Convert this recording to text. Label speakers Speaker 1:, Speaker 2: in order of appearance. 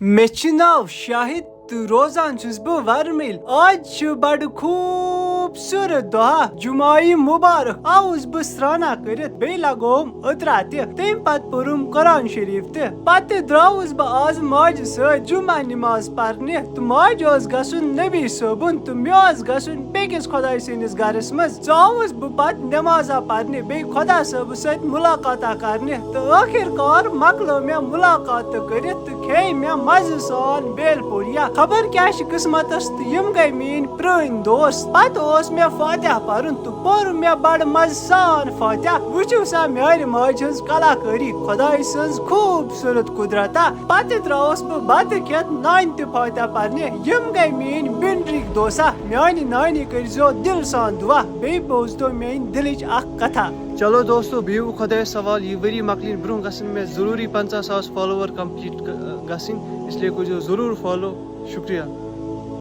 Speaker 1: مےٚ چھُ ناو شاہد تہٕ روزان چھُس بہٕ ورمِل. آز چھُ بڑٕ خوٗبصوٗرت دۄہ جمعہ مُبارک. آوُس بہٕ سرٛانہ کٔرِتھ بیٚیہِ لگووُم أترا تہِ. تمہِ پتہٕ پوٚرُم قرآن شریٖف تہِ. پتہٕ درٛاوُس بہٕ آز ماجہِ سۭتۍ جمعہ نِماز پرنہِ تہٕ ماجہِ اوس گژھُن نبی صٲبُن تہٕ مےٚ اوس گژھُن بیٚکِس خۄداے سٕنٛدِس گرس منٛز. ژاوُس بہٕ پتہٕ نٮ۪مازا پرنہِ بیٚیہِ خۄدا صٲبس سۭتۍ مُلاقاتا کرنہِ تہٕ ٲخِر کار مۄکلٲو مےٚ مُلاقات تہٕ کٔرِتھ تہٕ کھیٚیہِ مےٚ مزٕ سان بیل پوریا. خبر کیٛاہ چھِ قٕسمتس تہٕ یِم گٔے میٲنۍ پرٲنۍ دوس. پتہٕ اوس مےٚ فاتحہ پرُن تہٕ پوٚر مےٚ بڑٕ مزٕ سان فاتحہ. وٕچھِو سا میانہِ ماجہِ ہٕنٛز کلاکٲری، خۄداے سٕنٛز خوٗبصوٗرت قُدرتا. پتہٕ درٛاوُس بہٕ بتہٕ کھٮ۪تھ نانہِ تہِ فاتحہ پرنہِ. یِم گٔے میٲنۍ بِنڈرِک دوسا. میانہِ نانہِ کٔرۍزیو دِل سان دُعا. بیٚیہِ بوزتو میٲنۍ دِلٕچ اکھ کتھا. چلو دوستو بِہِو خۄدایس حوالہٕ. یہِ ؤری مۄکلِنۍ برونٛہہ گژھن مےٚ ضروٗری 50,000 فالوور کمپلیٖٹ گژھٕنۍ، اس لیے کٔرۍزیو ضروٗر فالو. شُکریہ.